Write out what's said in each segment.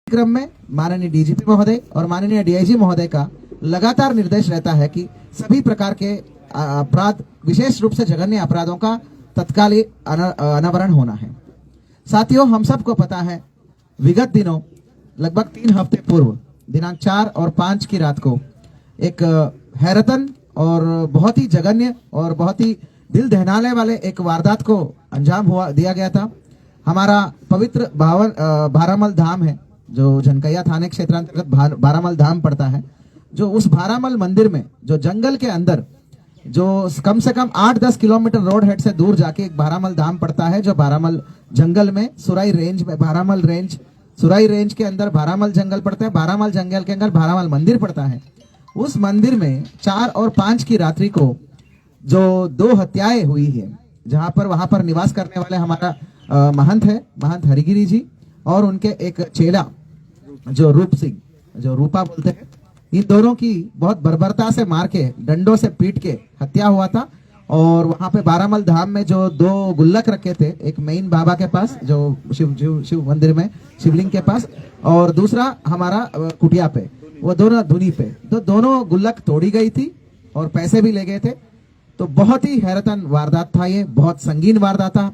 क्रम में माननीय डीजीपी महोदय और माननीय डीआईजी महोदय का लगातार निर्देश रहता है कि सभी प्रकार के अपराध, विशेष रूप से जघन्य अपराधों का तत्काल अनावरण होना है। साथियों, हम सबको पता है विगत दिनों लगभग 3 हफ्ते पूर्व दिनांक 4 और 5 की रात को एक हैरतन और बहुत ही जघन्य और बहुत ही दिल दहलाने वाले एक वारदात को अंजाम दिया गया था। हमारा पवित्र भारामल धाम है, जो जनकैया थाने क्षेत्रांतर्गत भारामल धाम पड़ता है, जो उस भारामल मंदिर में जो जंगल के अंदर जो कम से कम 8-10 किलोमीटर रोड हेड से दूर जाके एक भारामल धाम पड़ता है, जो भारामल जंगल में सुराई रेंज में सुराई रेंज के अंदर भारामल जंगल पड़ता है। भारामल जंगल के अंदर भारामल मंदिर पड़ता है। उस मंदिर में 4 और 5 की रात्रि को जो 2 हत्याएं हुई है, जहां पर वहां पर निवास करने वाले हमारा महंत है, महंत हरिगिरी जी, और उनके एक चेला जो रूप सिंह, जो रूपा बोलते हैं, इन दोनों की बहुत बर्बरता से मार के, डंडों से पीट के हत्या हुआ था। और वहां पे बारामल धाम में जो 2 गुल्लक रखे थे, एक मेन बाबा के पास जो शिव मंदिर में शिवलिंग के पास, और दूसरा हमारा कुटिया पे, वो दोनों धुनी पे, तो दोनों गुल्लक तोड़ी गई थी और पैसे भी ले गए थे। तो बहुत ही हैरतन वारदात था, ये बहुत संगीन वारदात था।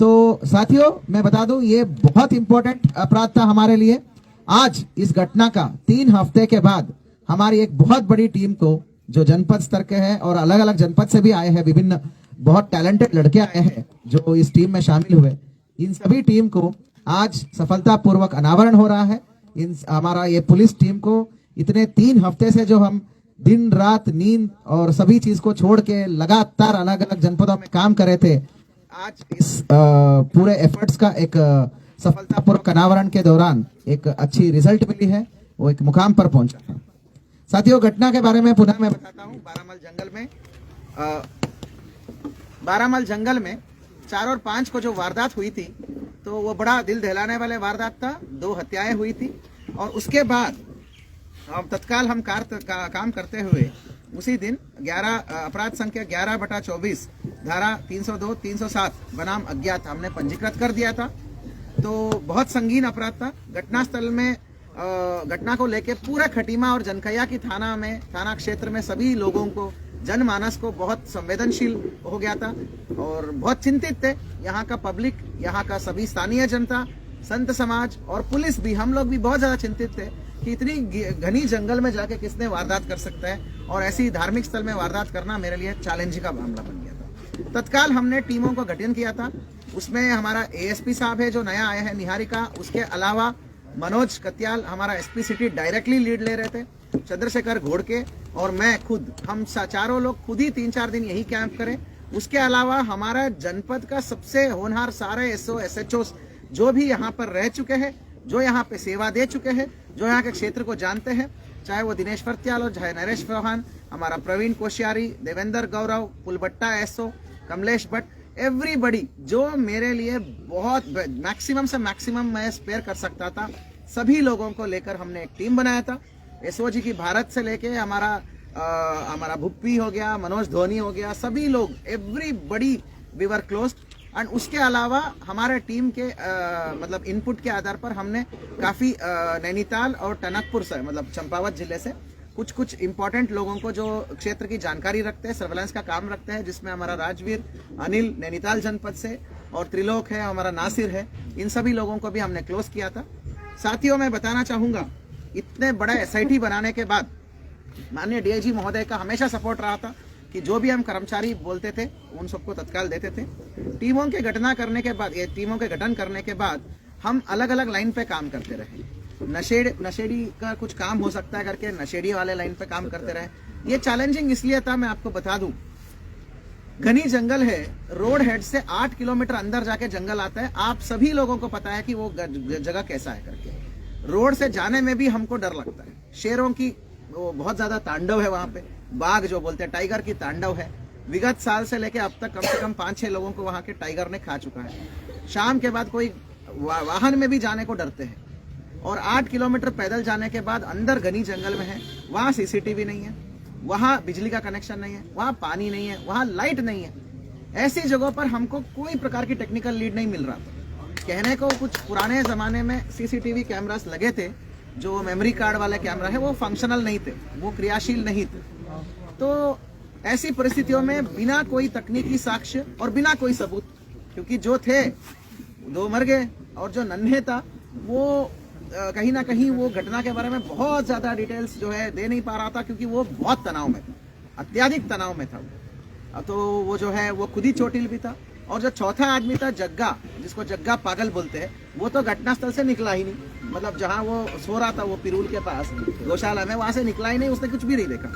तो साथियों, मैं बता दूं, ये बहुत इंपॉर्टेंट अपराध था हमारे लिए। आज इस घटना का 3 हफ्ते के बाद हमारी एक बहुत बड़ी टीम को, जो जनपद स्तर के हैं और अलग अलग जनपद से भी आए हैं, विभिन्न बहुत टैलेंटेड लड़के आए हैं जो इस टीम में शामिल हुए, इन सभी टीम को आज सफलतापूर्वक अनावरण हो रहा है। हमारा ये पुलिस टीम को इतने 3 हफ्ते से जो हम दिन रात नींद और सभी चीज को छोड़ के लगातार अलग अलग जनपदों में काम कर रहे थे, आज इस पूरे एफर्ट्स का एक सफलतापूर्वक अनावरण के दौरान एक अच्छी रिजल्ट मिली है, वो एक मुकाम पर पहुंचा है। साथियों, घटना के बारे में पुनः मैं बताता हूँ। बारामल जंगल में 4 और 5 को जो वारदात हुई थी, तो वो बड़ा दिल दहलाने वाले वारदात था। 2 हत्याएं हुई थी और उसके बाद तत्काल हम काम करते हुए उसी दिन 11 अपराध संख्या 11/24 धारा 302, 307 बनाम अज्ञात हमने पंजीकृत कर दिया था। तो बहुत संगीन अपराध था। घटनास्थल में घटना को लेके पूरा खटीमा और जनकैया की थाना क्षेत्र में सभी लोगों को, जनमानस को बहुत संवेदनशील हो गया था और बहुत चिंतित थे। यहाँ का पब्लिक, यहाँ का सभी स्थानीय जनता, संत समाज और पुलिस भी, हम लोग भी बहुत ज्यादा चिंतित थे कि इतनी घनी जंगल में जाके किसने वारदात कर सकता है, और ऐसी धार्मिक स्थल में वारदात करना मेरे लिए चैलेंज का मामला बन गया था। तत्काल हमने टीमों को गठन किया था। उसमें हमारा एएसपी साहब है जो नया आया है, निहारिका, उसके अलावा मनोज कत्याल हमारा एसपी सिटी डायरेक्टली लीड ले रहे थे, चंद्रशेखर घोड़के और मैं खुद, हम चारों लोग खुद ही 3-4 दिन यही कैंप करें। उसके अलावा हमारा जनपद का सबसे होनहार सारे एसओ एसएचओ जो भी यहाँ पर रह चुके हैं, जो यहाँ पे सेवा दे चुके हैं, जो यहाँ के क्षेत्र को जानते हैं, चाहे वो दिनेश फर्त्याल हो, चाहे नरेश चौहान, हमारा प्रवीण कोश्यारी, देवेंद्र गौरव, पुलबट्टा एसओ, कमलेश भट्ट, एवरीबडी जो मेरे लिए बहुत मैक्सिमम से मैक्सिमम मैं स्पेयर कर सकता था, सभी लोगों को लेकर हमने एक टीम बनाया था। एसओजी की भारत से लेके हमारा भुप्पी हो गया, मनोज धोनी हो गया, सभी लोग, everybody we were closed. And उसके अलावा हमारे टीम के मतलब इनपुट के आधार पर हमने काफ़ी नैनीताल और टनकपुर से, मतलब चंपावत जिले से कुछ इंपॉर्टेंट लोगों को जो क्षेत्र की जानकारी रखते हैं, सर्वेलेंस का काम रखते हैं, जिसमें हमारा राजवीर, अनिल नैनीताल जनपद से, और त्रिलोक है, हमारा नासिर है, इन सभी लोगों को भी हमने क्लोज किया था। साथियों, मैं बताना चाहूँगा, इतने बड़ा एसआईटी बनाने के बाद माननीय डीआईजी महोदय का हमेशा सपोर्ट रहा था कि जो भी हम कर्मचारी बोलते थे उन सबको तत्काल देते थे। टीमों के गठन करने के बाद हम अलग अलग लाइन पे काम करते रहे। नशेड़ी का कुछ काम हो सकता है करके नशेड़ी वाले लाइन पे काम करते रहे। ये चैलेंजिंग इसलिए था, मैं आपको बता दूं, घनी जंगल है, रोड हेड से 8 किलोमीटर अंदर जाके जंगल आता है। आप सभी लोगों को पता है कि वो जगह कैसा है करके। रोड से जाने में भी हमको डर लगता है। शेरों की वो बहुत ज्यादा तांडव है वहां पे, बाघ जो बोलते हैं, टाइगर की तांडव है। विगत साल से लेके अब तक कम से कम 5-6 लोगों को वहां के टाइगर ने खा चुका है। शाम के बाद कोई वाहन में भी जाने को डरते हैं, और 8 किलोमीटर पैदल जाने के बाद अंदर घनी जंगल में है। वहाँ सीसीटीवी नहीं है, वहाँ बिजली का कनेक्शन नहीं है, वहाँ पानी नहीं है, वहाँ लाइट नहीं है। ऐसी जगहों पर हमको कोई प्रकार की टेक्निकल लीड नहीं मिल रहा था। कहने को कुछ पुराने ज़माने में सीसीटीवी कैमरास लगे थे, जो मेमोरी कार्ड वाले कैमरा है वो फंक्शनल नहीं थे, वो क्रियाशील नहीं थे। तो ऐसी परिस्थितियों में बिना कोई तकनीकी साक्ष्य और बिना कोई सबूत, क्योंकि जो थे 2 मर गए और जो नन्हे था वो कहीं ना कहीं वो घटना के बारे में बहुत ज़्यादा डिटेल्स जो है दे नहीं पा रहा था, क्योंकि वो बहुत तनाव में था, अत्याधिक तनाव में था। तो वो जो है वो खुद ही चोटिल भी था। और जो चौथा आदमी था जग्गा, जिसको जग्गा पागल बोलते हैं, वो तो घटनास्थल से निकला ही नहीं। मतलब जहाँ वो सो रहा था वो पिरूल के पास गौशाला में, वहाँ से निकला ही नहीं, उसने कुछ भी नहीं देखा।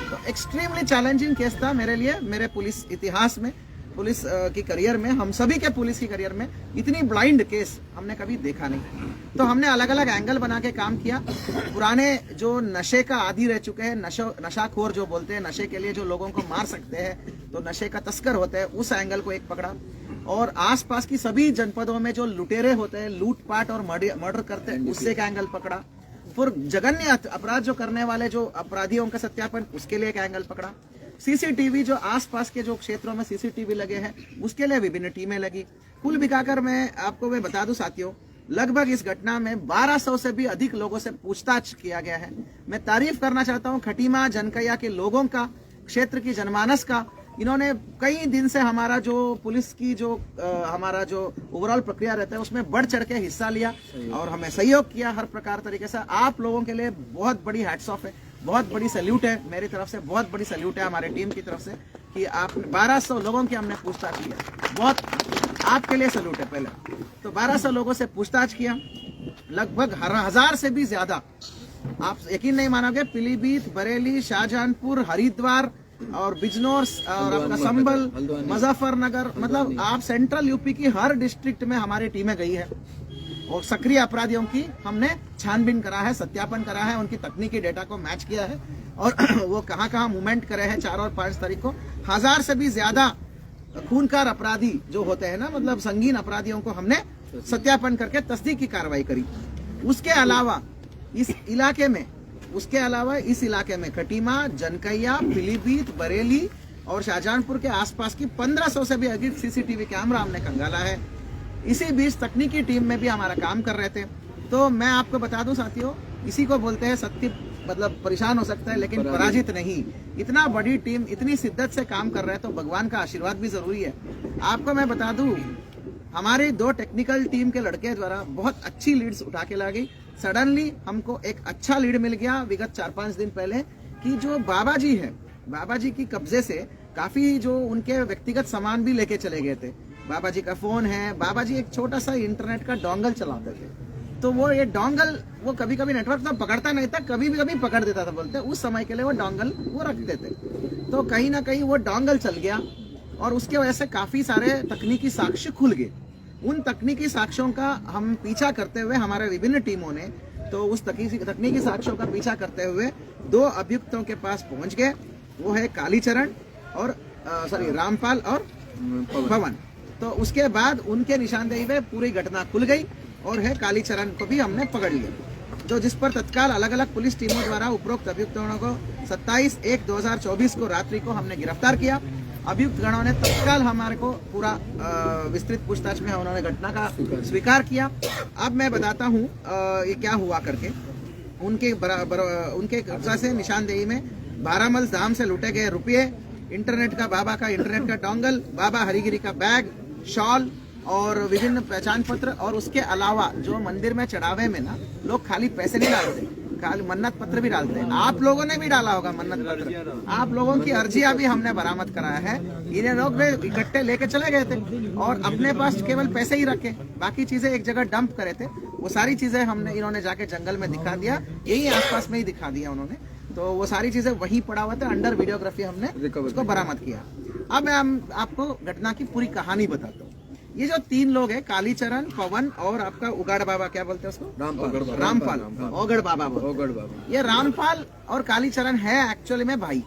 तो एक्सट्रीमली चैलेंजिंग केस था मेरे लिए, मेरे पुलिस इतिहास में, पुलिस की करियर में, हम सभी के पुलिस की करियर में इतनी ब्लाइंड केस हमने कभी देखा नहीं। तो हमने अलग अलग एंगल बना के काम किया। पुराने जो नशे का आदी रह चुके हैं, नशाखोर जो बोलते हैं, नशे के लिए जो लोगों को मार सकते हैं, तो नशे का तस्कर होते हैं, उस एंगल को एक पकड़ा। और आसपास की सभी जनपदों में जो लुटेरे होते हैं, लूटपाट और मर्डर करते हैं, उससे एक एंगल पकड़ा। फिर जघन्य अपराध जो करने वाले जो अपराधियों का सत्यापन, उसके लिए एक एंगल पकड़ा। सीसीटीवी जो आसपास के जो क्षेत्रों में सीसीटीवी लगे हैं, उसके लिए विभिन्न टीमें लगी। कुल मिलाकर मैं बता दूं साथियों, लगभग इस घटना में 1200 से भी अधिक लोगों से पूछताछ किया गया है। मैं तारीफ करना चाहता हूं खटीमा जनकैया के लोगों का, क्षेत्र की जनमानस का। इन्होंने कई दिन से हमारा जो पुलिस की जो हमारा जो ओवरऑल प्रक्रिया रहता है उसमें बढ़ चढ़ के हिस्सा लिया और हमें सहयोग किया हर प्रकार तरीके से। आप लोगों के लिए बहुत बड़ी हैट्स ऑफ है, बहुत बड़ी सैल्यूट है मेरी तरफ से, बहुत बड़ी सैल्यूट है हमारे टीम की तरफ से कि आप 1200 लोगों की हमने पूछताछ किया, बहुत आपके लिए सैल्यूट है। पहले तो 1200 लोगों से पूछताछ किया, लगभग 1000 से भी ज्यादा, आप यकीन नहीं मानोगे, पीलीभीत, बरेली, शाहजहांपुर, हरिद्वार और बिजनौर और आपका संभल, मुजफ्फरनगर, मतलब आप सेंट्रल यूपी की हर डिस्ट्रिक्ट में हमारी टीमें गई है और सक्रिय अपराधियों की हमने छानबीन करा है, सत्यापन करा है, उनकी तकनीकी डेटा को मैच किया है और वो कहाँ कहाँ मूवमेंट करे हैं 4 और 5 तारीख को। 1000 से भी ज्यादा खूनकार अपराधी जो होते हैं ना, मतलब संगीन अपराधियों को हमने सत्यापन करके तस्दीक की कार्रवाई करी। उसके अलावा इस इलाके में खटीमा, जनकैया, पीलीभीत, बरेली और शाहजहांपुर के आसपास की 1500 से भी अधिक सीसीटीवी कैमरा हमने खंगाला है। इसी बीच तकनीकी टीम में भी हमारा काम कर रहे थे। तो मैं आपको बता दूं साथियों, इसी को बोलते हैं सत्य, मतलब परेशान हो सकता है लेकिन पराजित नहीं। इतना बड़ी टीम इतनी शिद्दत से काम कर रहे हैं तो भगवान का आशीर्वाद भी जरूरी है। आपको मैं बता दूं, हमारी 2 टेक्निकल टीम के लड़के द्वारा बहुत अच्छी लीड्स उठा के ला गई। सडनली हमको एक अच्छा लीड मिल गया विगत 4-5 दिन पहले कि जो बाबा जी है, बाबा जी की कब्जे से काफी जो उनके व्यक्तिगत सामान भी लेके चले गए थे। बाबा जी का फोन है, बाबा जी एक छोटा सा इंटरनेट का डोंगल चलाते थे, तो वो ये डोंगल वो कभी कभी नेटवर्क तो पकड़ता नहीं था, कभी भी पकड़ देता था, बोलते उस समय के लिए वो डोंगल वो रखते थे। तो कहीं ना कहीं वो डोंगल चल गया और उसके वजह से काफी सारे तकनीकी साक्ष्य खुल गए। उन तकनीकी साक्ष्यों का हम पीछा करते हुए हमारे विभिन्न टीमों ने तो उस तकनीकी साक्ष्यों का पीछा करते हुए 2 अभियुक्तों के पास पहुंच गए। वो है कालीचरण और रामपाल और पवन। तो उसके बाद उनके निशानदेही में पूरी घटना खुल गई और है कालीचरण को भी हमने पकड़ लिया, जो जिस पर तत्काल अलग अलग पुलिस टीमों द्वारा उपरोक्त अभियुक्तों को 27/1/2024 को रात्रि को हमने गिरफ्तार किया। अभियुक्त गणों ने तत्काल हमारे को पूरा विस्तृत पूछताछ में उन्होंने घटना का स्वीकार किया। अब मैं बताता हूँ ये क्या हुआ करके। उनके कब्जा से निशानदेही में 12 मल धाम से लूटे गए रुपये, इंटरनेट का बाबा का इंटरनेट का डोंगल, बाबा हरिगिरी का बैग, शॉल और विभिन्न पहचान पत्र। और उसके अलावा जो मंदिर में चढ़ावे में ना लोग खाली पैसे नहीं डालते, खाली मन्नत पत्र भी डालते हैं। आप लोगों ने भी डाला होगा मन्नत पत्र, आप लोगों की अर्जियां भी हमने बरामद कराया है। इन्हें लोग इकट्ठे लेके चले गए थे और अपने पास केवल पैसे ही रखे, बाकी चीजें एक जगह डंप करे थे। वो सारी चीजें इन्होंने जाके जंगल में दिखा दिया, यही आसपास में ही दिखा दिया उन्होंने। तो वो सारी चीजें वहीं पड़ा हुआ था, अंडर वीडियोग्राफी हमने उसको बरामद किया। अब मैं आपको घटना की पूरी कहानी बताता हूँ। ये जो 3 लोग हैं, कालीचरण, पवन और आपका उगाड़ बाबा, क्या बोलते हैं उसको, रामपाल, ओगड़ बाबा। ये रामपाल और कालीचरण है एक्चुअली में भाई,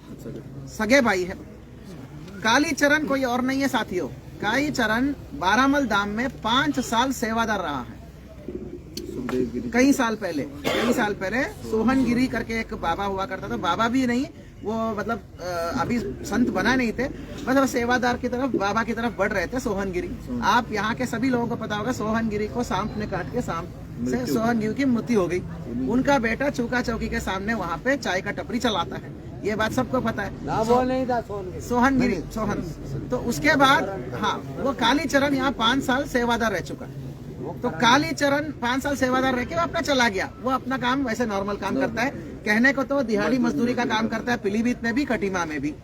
सगे भाई है। कालीचरण कोई और नहीं है साथियों, कालीचरण 12 मल धाम में 5 साल सेवादार रहा है। कई साल पहले सोहनगिरी करके एक बाबा हुआ करता था, बाबा भी नहीं वो मतलब अभी संत बना नहीं थे, बस वो सेवादार की तरफ, बाबा की तरफ बढ़ रहे थे। सोहनगिरी, आप यहाँ के सभी लोगों को पता होगा, सोहनगिरी को सांप ने काट के सांप से सोहनगिरी की मृत्यु हो गई। उनका बेटा चूका चौकी के सामने वहाँ पे चाय का टपरी चलाता है, ये बात सबको पता है। वो नहीं था सोहनगिरी, सोहन। तो उसके बाद हाँ, वो कालीचरण यहाँ 5 साल सेवादार रह चुका। तो कालीचरण 5 साल सेवादार रह के वो अपना चला गया। वो अपना काम वैसे नॉर्मल काम करता है, कहने को तो दिहाड़ी मजदूरी का काम करता है, पीलीभीत में भी, कटिमा में भी।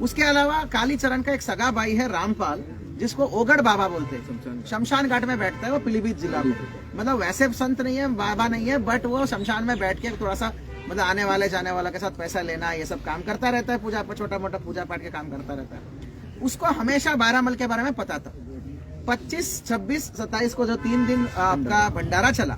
उसके अलावा कालीचरण का एक सगा भाई है रामपाल, जिसको ओगड़ बाबा बोलते हैं, शमशान घाट में बैठता है वो, पीलीभीत जिला में। मतलब वैसे संत नहीं है, बाबा नहीं है, बट वो शमशान में बैठ के थोड़ा सा मतलब आने वाले जाने वाले के साथ पैसा लेना, ये सब काम करता रहता है, पूजा, छोटा मोटा पूजा पाठ के काम करता रहता है। उसको हमेशा बारामल के बारे में पता था। 25, 26, 27 को जो 3 दिन आपका भंडारा चला,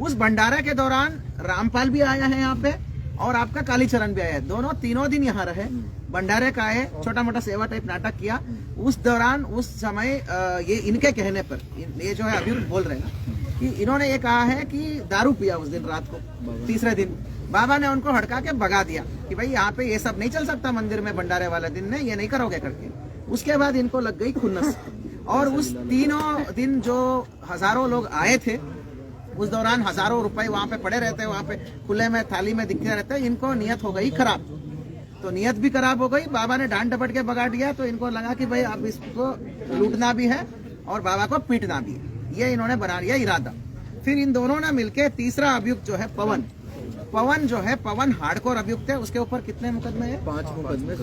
उस भंडारा के दौरान रामपाल भी आया है यहाँ पे और आपका कालीचरण भी आया है। तीनों दिन यहाँ रहे, भंडारे का है, छोटा मोटा सेवा टाइप नाटक किया। उस दौरान उस समय ये इनके कहने पर, ये जो है अभी बोल रहे हैं कि इन्होंने ये कहा है कि दारू पिया उस दिन रात को, तीसरे दिन बाबा ने उनको हड़का के भगा दिया कि भाई यहाँ पे ये सब नहीं चल सकता मंदिर में, भंडारे वाले दिन में ये नहीं करोगे करके। उसके बाद इनको लग गई खुन्नस, और उस तीनों दिन जो हजारों लोग आए थे, उस दौरान हजारों रुपए वहां पे पड़े रहते, वहां पे खुले में थाली में दिखते रहते, इनको नियत हो गई खराब। तो नियत भी खराब हो गई, बाबा ने डांट डपट के भगा दिया। तो इनको लगा कि भाई अब इसको लूटना भी है और बाबा को पीटना भी है, ये इन्होंने बना लिया इरादा। फिर इन दोनों ने मिलके तीसरा अभियुक्त जो है पवन जो है, पवन हार्डकोर अभियुक्त है। उसके ऊपर कितने मुकदमे हैं? 5 मुकदमे।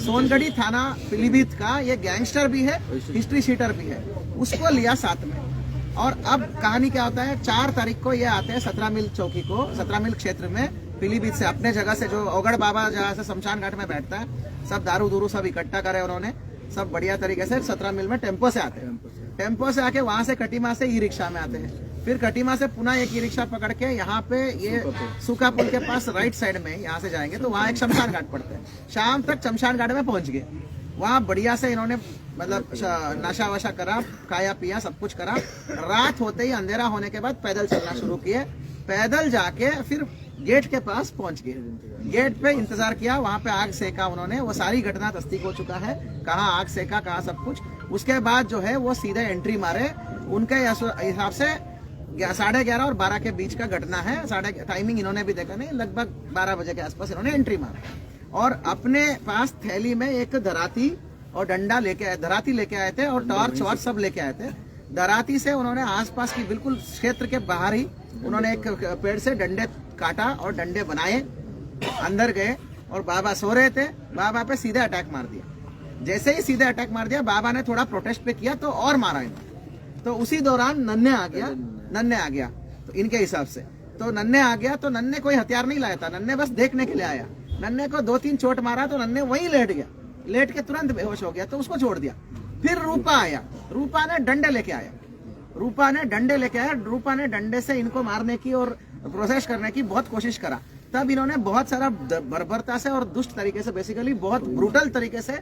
सोनगढ़ी थाना पीलीभीत का ये गैंगस्टर भी है, हिस्ट्री शीटर भी है, उसको लिया साथ में। और अब कहानी क्या होता है, 4 तारीख को ये आते हैं 17 मील चौकी को, 17 मील क्षेत्र में पीलीभीत से, अपने जगह से, जो ओगड़ बाबा जहाँ से शमशान घाट में बैठता है, सब दारू दूरू सब इकट्ठा करे उन्होंने, सब बढ़िया तरीके से 17 मील में टेम्पो से आते हैं। टेम्पो से आके वहां से कटिमा से ई रिक्शा में आते हैं, फिर कटिमा से पुनः एक ई रिक्शा पकड़ के यहाँ पे ये सूखा पुल के पास राइट साइड में यहाँ से जाएंगे तो वहाँ एक शमशान घाट पड़ता है। शाम तक शमशान घाट में पहुंच गए, वहाँ बढ़िया से इन्होंने मतलब नशा वशा करा, खाया पिया, सब कुछ करा। रात होते ही, अंधेरा होने के बाद पैदल चलना शुरू किए। पैदल जाके फिर गेट के पास पहुंच गए, गेट पे इंतजार किया, वहां पे आग सेका उन्होंने। वो सारी घटना तस्दीक हो चुका है, कहाँ आग सेका, कहाँ सब कुछ। उसके बाद जो है वो सीधे एंट्री मारे। उनके हिसाब से 11:30 और 12 के बीच का घटना है, टाइमिंग इन्होंने भी देखा नहीं, लगभग 12 बजे के आसपास इन्होंने एंट्री मारा और अपने पास थैली में एक धराती और डंडा लेके आए, धराती लेके आए थे और टॉर्च वॉर्च सब लेके आए थे। धराती से उन्होंने आसपास की बिल्कुल क्षेत्र के बाहर ही उन्होंने एक पेड़ से डंडे काटा और डंडे बनाए, अंदर गए और बाबा सो रहे थे, बाबा पे सीधे अटैक मार दिया। जैसे ही सीधे अटैक मार दिया, बाबा ने थोड़ा प्रोटेस्ट पे किया तो और मारा इन्होंने। तो उसी दौरान नन्हे आ गया तो इनके हिसाब से तो नन्हे आ गया, तो नन्हे कोई हथियार नहीं लाया था, नन्हे बस देखने के लिए आया। नन्हे को 2-3 चोट मारा तो नन्हे वहीं लेट गया, लेट के तुरंत बेहोश हो गया, तो उसको छोड़ दिया। फिर रूपा आया, रूपा ने डंडे लेके आया, रूपा ने डंडे से इनको मारने की और प्रोसेस करने की बहुत कोशिश करा। तब इन्होंने बहुत सारा बर्बरता से और दुष्ट तरीके से, बेसिकली बहुत ब्रूटल तरीके से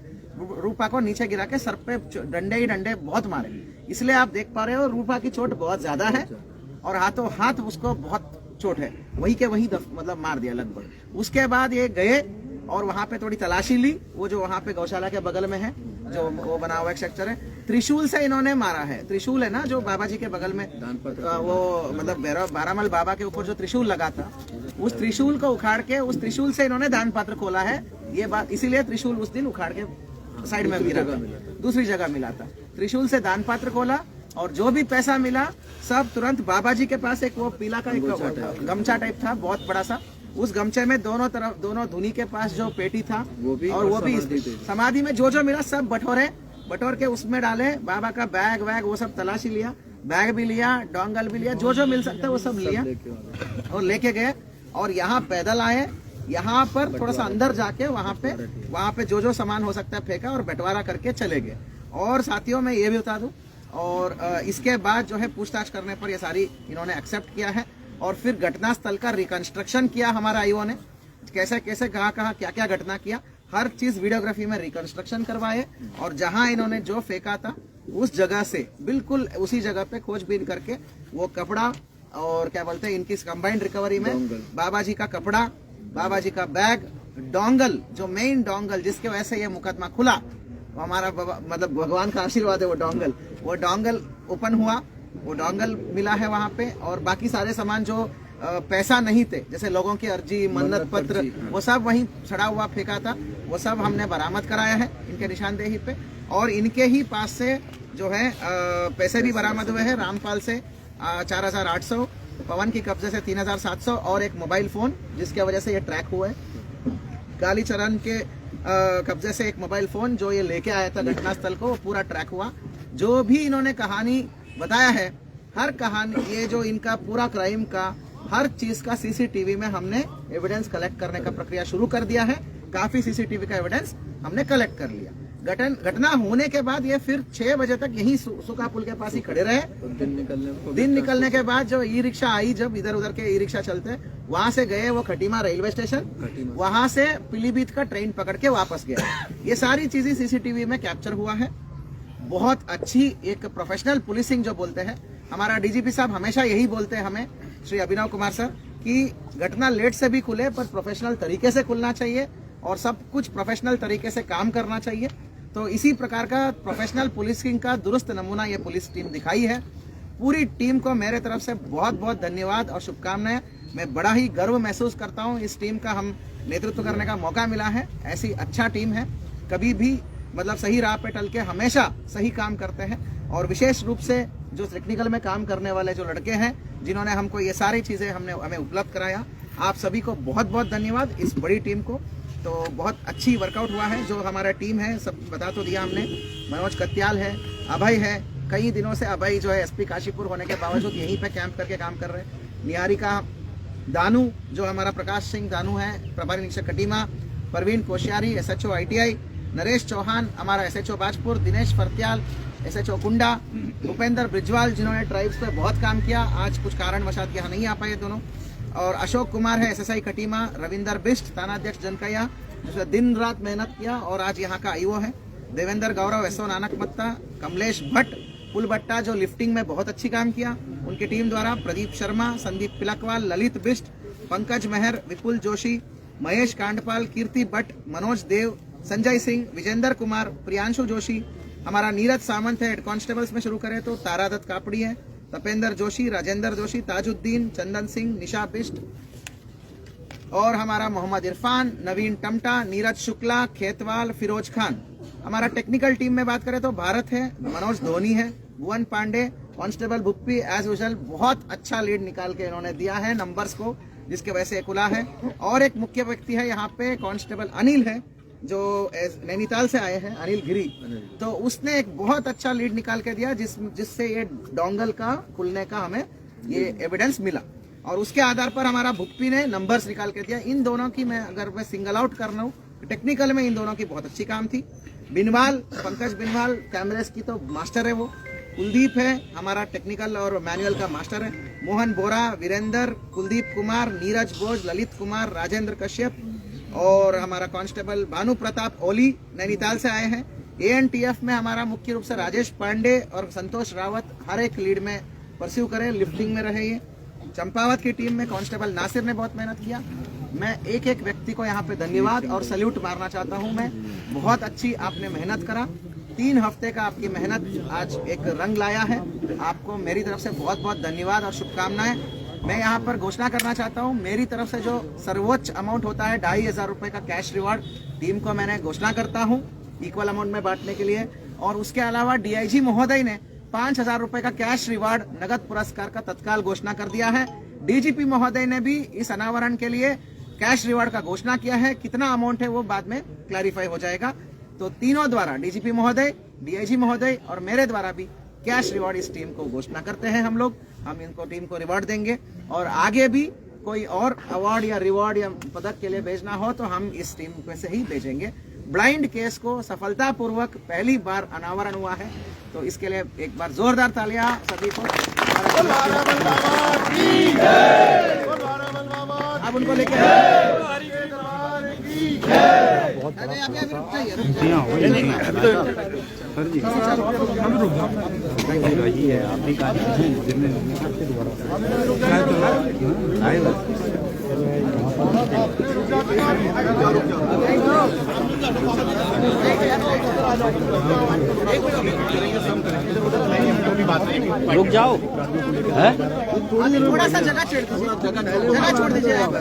रूपा को नीचे गिरा के सर पे डंडे ही डंडे बहुत मारे। इसलिए आप देख पा रहे हो रूपा की चोट बहुत ज्यादा है और हाथों हाथ उसको बहुत चोट है, वहीं के वहीं मतलब मार दिया लगभग। उसके बाद ये गए और वहां पे थोड़ी तलाशी ली, वो जो वहां पे गौशाला के बगल में है, जो वो बना हुआ एक स्ट्रक्चर है, त्रिशूल से इन्होंने मारा है। त्रिशूल है ना जो बाबा जी के बगल में, वो मतलब बारामल बाबा के ऊपर जो त्रिशूल लगा था, उस त्रिशूल को उखाड़ के उस त्रिशूल से इन्होंने दान पात्र खोला है। ये बात इसीलिए त्रिशूल उस दिन उखाड़ के साइड में गिरा था, दूसरी जगह मिला था। त्रिशूल से दान पात्र खोला और जो भी पैसा मिला सब तुरंत बाबा जी के पास एक वो पीला का एक गमछा टाइप था बहुत बड़ा सा, उस गमछे में दोनों तरफ, दोनों धुनी के पास जो पेटी था और वो भी समाधि में जो मिला सब बटोर के उसमें डाले। बाबा का बैग वैग वो सब तलाशी लिया, बैग भी लिया, डोंगल भी लिया, जो मिल सकता है वो सब लिया और लेके गए। और यहाँ पैदल आए, यहाँ पर थोड़ा सा अंदर जाके वहाँ पे जो सामान हो सकता है फेंका और बंटवारा करके चले गए। और साथियों मैं ये भी बता दूं, और इसके बाद जो है पूछताछ करने पर ये सारी इन्होंने एक्सेप्ट किया है और फिर घटना स्थल का रिकंस्ट्रक्शन किया हमारा आईओ ने, कैसे कैसे कहाँ क्या क्या घटना किया, हर चीज वीडियोग्राफी में रिकंस्ट्रक्शन करवाए और जहां इन्होंने जो फेंका था उस जगह से बिल्कुल उसी जगह पे खोजबीन करके वो कपड़ा और क्या बोलते हैं इनकी कंबाइंड रिकवरी में बाबा जी का कपड़ा बाबा जी का बैग, डोंगल, जो मेन डोंगल जिसके वजह से ये मुकदमा खुला, हमारा मतलब भगवान का आशीर्वाद है, वो डोंगल ओपन हुआ, वो डोंगल मिला है वहाँ पे। और बाकी सारे सामान जो पैसा नहीं थे, जैसे लोगों की अर्जी, मन्नत पत्र, वो सब वहीं सड़ा हुआ फेंका था, वो सब हमने बरामद कराया है इनके निशानदेही पे। और इनके ही पास से जो है पैसे भी बरामद हुए हैं, रामपाल से 4,800, पवन की कब्जे से 3,700 और एक मोबाइल फोन जिसकी वजह से ये ट्रैक हुआ है। कालीचरण के कब्जे से एक मोबाइल फोन जो ये लेके आया था घटनास्थल को, वो पूरा ट्रैक हुआ। जो भी इन्होंने कहानी बताया है, हर कहानी, ये जो इनका पूरा क्राइम का हर चीज का सीसीटीवी में हमने एविडेंस कलेक्ट करने का प्रक्रिया शुरू कर दिया है। काफी सीसीटीवी का एविडेंस हमने कलेक्ट कर लिया। घटना होने के बाद ये फिर 6 बजे तक यही सुका पुल के पास ही खड़े रहे। दिन निकलने के बाद जो ई रिक्शा आई, जब इधर उधर के ई रिक्शा चलते, वहां से गए वो खटीमा रेलवे स्टेशन, वहां से पीलीभीत का ट्रेन पकड़ के वापस गया। ये सारी चीजें सीसीटीवी में कैप्चर हुआ है। बहुत अच्छी एक प्रोफेशनल पुलिसिंग जो बोलते हैं, हमारा डीजीपी साहब हमेशा यही बोलते हैं हमें, श्री अभिनव कुमार सर, कि घटना लेट से भी खुले पर प्रोफेशनल तरीके से खुलना चाहिए और सब कुछ प्रोफेशनल तरीके से काम करना चाहिए। तो इसी प्रकार का प्रोफेशनल पुलिसिंग का दुरुस्त नमूना ये पुलिस टीम दिखाई है। पूरी टीम को मेरे तरफ से बहुत बहुत धन्यवाद और शुभकामनाएं। मैं बड़ा ही गर्व महसूस करता हूं, इस टीम का हम नेतृत्व करने का मौका मिला है। ऐसी अच्छा टीम है, कभी भी मतलब सही राह पे टल के हमेशा सही काम करते हैं। और विशेष रूप से जो टेक्निकल में काम करने वाले जो लड़के हैं, जिन्होंने हमको ये सारी चीजें हमें उपलब्ध कराया, आप सभी को बहुत बहुत धन्यवाद। इस बड़ी टीम को तो बहुत अच्छी वर्कआउट हुआ है। जो हमारा टीम है सब बता तो दिया हमने, मनोज कत्याल है, अभय है, कई दिनों से अभय जो है एसपी काशीपुर होने के बावजूद यहीं पे कैंप करके काम कर रहे हैं। निहारिका, दानू जो हमारा प्रकाश सिंह दानू है, प्रभारी निरीक्षक कटीमा, परवीन कोश्यारी SHO ITI, नरेश चौहान हमारा SHO बाजपुर, दिनेश फरत्याल SHO कुंडा, भूपेंद्र ब्रिजवाल जिन्होंने ट्राइब्स पे बहुत काम किया, आज कुछ कारणवशात यहाँ नहीं आ पाए दोनों, और अशोक कुमार है SSI कटीमा, रविंदर बिष्ट थानाध्यक्ष जनकैया जिसने दिन रात मेहनत किया और आज यहाँ का IO है, देवेंद्र गौरव SO नानक मत्ता, कमलेश भट्ट पुल भट्टा जो लिफ्टिंग में बहुत अच्छी काम किया उनकी टीम द्वारा, प्रदीप शर्मा, संदीप पिलकवाल, ललित बिष्ट, पंकज मेहर, विपुल जोशी, महेश कांडपाल, कीर्ति भट्ट, मनोज देव, संजय सिंह, विजेंद्र कुमार, प्रियांशु जोशी, हमारा नीरज सामंत है। हेड कांस्टेबल्स में शुरू करें तो तारा दत्त कापड़ी है, तपेंद्र जोशी, राजेंद्र जोशी, ताजुद्दीन, चंदन सिंह, निशा बिष्ट, और हमारा मोहम्मद इरफान, नवीन टमटा, नीरज शुक्ला, खेतवाल, फिरोज खान। हमारा टेक्निकल टीम में बात करें तो भारत है, मनोज धोनी है, Bhuvan Pandey, constable Bhuppi as usual बहुत अच्छा लीड निकाल के इन्होंने दिया है नंबर्स को, जिसके वजह से खुला है। और एक मुख्य व्यक्ति है यहाँ पे, कांस्टेबल अनिल है जो नैनीताल से आए हैं, अनिल गिरी, तो उसने एक बहुत अच्छा लीड निकाल के दिया जिससे ये डोंगल का खुलने का हमें ये एविडेंस मिला। और उसके आधार पर हमारा भुप्पी ने नंबर्स निकाल के दिया। इन दोनों की मैं सिंगल आउट कर रहा हूँ, टेक्निकल में इन दोनों की बहुत अच्छी काम थी। बिनवाल, पंकज बिनवाल कैमरेस की तो मास्टर है वो। कुलदीप है हमारा टेक्निकल और मैनुअल का मास्टर है। मोहन बोरा, वीरेंद्र, कुलदीप कुमार, नीरज बोज, ललित कुमार, राजेंद्र कश्यप, और हमारा कांस्टेबल भानु प्रताप ओली नैनीताल से आए हैं। ANTF में हमारा मुख्य रूप से राजेश पांडे और संतोष रावत हर एक लीड में परस्यू करें, लिफ्टिंग में रहे। चंपावत की टीम में कांस्टेबल नासिर ने बहुत मेहनत किया। मैं एक एक व्यक्ति को यहाँ पे धन्यवाद और सैल्यूट मारना चाहता हूँ। मैं बहुत अच्छी आपने मेहनत करा, 3 हफ्ते का आपकी मेहनत आज एक रंग लाया है। आपको मेरी तरफ से बहुत बहुत धन्यवाद और शुभकामनाएं। मैं यहाँ पर घोषणा करना चाहता हूँ, मेरी तरफ से जो सर्वोच्च अमाउंट होता है 2,500 रुपए का कैश रिवार्ड टीम को मैंने घोषणा करता हूँ इक्वल अमाउंट में बांटने के लिए। और उसके अलावा DIG महोदय ने 5,000 रुपए का कैश रिवार्ड नगद पुरस्कार का तत्काल घोषणा कर दिया है। DGP महोदय ने भी इस अनावरण के लिए कैश रिवार्ड का घोषणा किया है। कितना अमाउंट है वो बाद में क्लैरिफाई हो जाएगा। तो तीनों द्वारा, DGP महोदय, DIG महोदय और मेरे द्वारा भी कैश रिवार्ड इस टीम को घोषणा करते हैं हम इनको टीम को रिवार्ड देंगे। और आगे भी कोई और अवार्ड या रिवार्ड या पदक के लिए भेजना हो तो हम इस टीम में से ही भेजेंगे। ब्लाइंड केस को सफलतापूर्वक पहली बार अनावरण हुआ है, तो इसके लिए एक बार जोरदार तालियां सभी को। अब उनको लेके रुक जाओ है। थोड़ा सा जगह छोड़ दीजिए, जगह छोड़ दीजिए आप।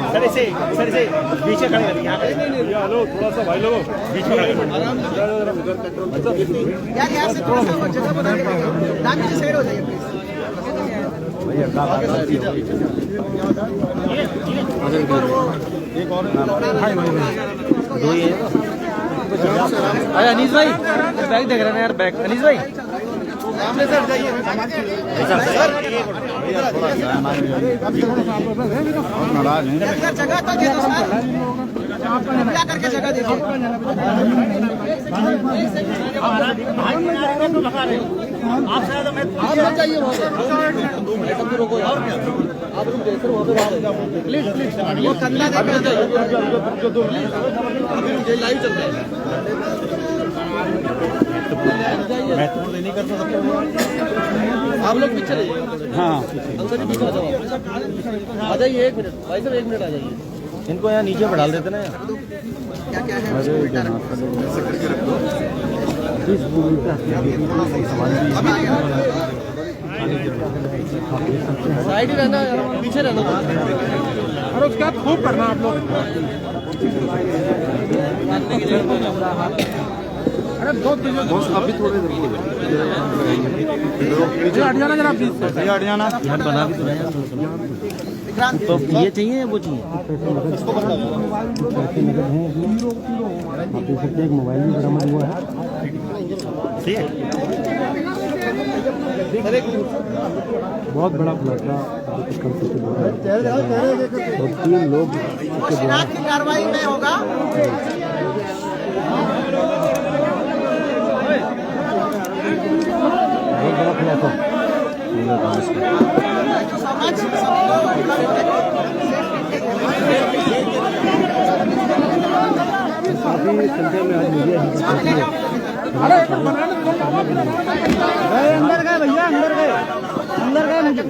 सर इसे पीछे खड़े करिए यहाँ पे। हेलो थोड़ा सा भाई लोगों बीच में यार यहाँ से थोड़ा सा वो जगह बना के देखो, नाक से साइड हो जाइए प्लीज। अरे अनीस भाई बैग देख रहे हैं यार, बैग अनीस भाई सामने से हट जाइए। सर जगह तो दे दो सर, क्या करके जगह दीजिए। आप मत जाइए वहाँ पे, रोको यार, आप रुक जाइए वहाँ पे, प्लीज प्लीज वो कंधा देकर लाइव चल रहा है। मैं तो नहीं करता सबको। आप लोग पीछे रहिए। हाँ अंदर ही पीछे आ जाओ। आ जाइए 1 मिनट भाई साहब, 1 मिनट आ जाइए। इनको यहाँ नीचे बढ़ा देते ना यार। क्या क्या है उसको उल्टा रखो। अब आ गया। साइड ही रहना यार, पीछे रहना। और उसके बाद खूब करना आप लोग। अरे बहुत अभी थोड़े पीछे हट जाना जरा, प्लीज हट जाना। यहाँ बना भी तो रहे हैं। तो ये चाहिए वो चाहिए। एक मोबाइल भी बरामद हुआ है। ठीक है, बहुत बड़ा खुलासा और 3 लोग की कार्रवाई में होगा। बहुत बड़ा खुलासा। समाज काफी संख्या में आज मीडिया अंदर गए भैया, अंदर गए मुझे।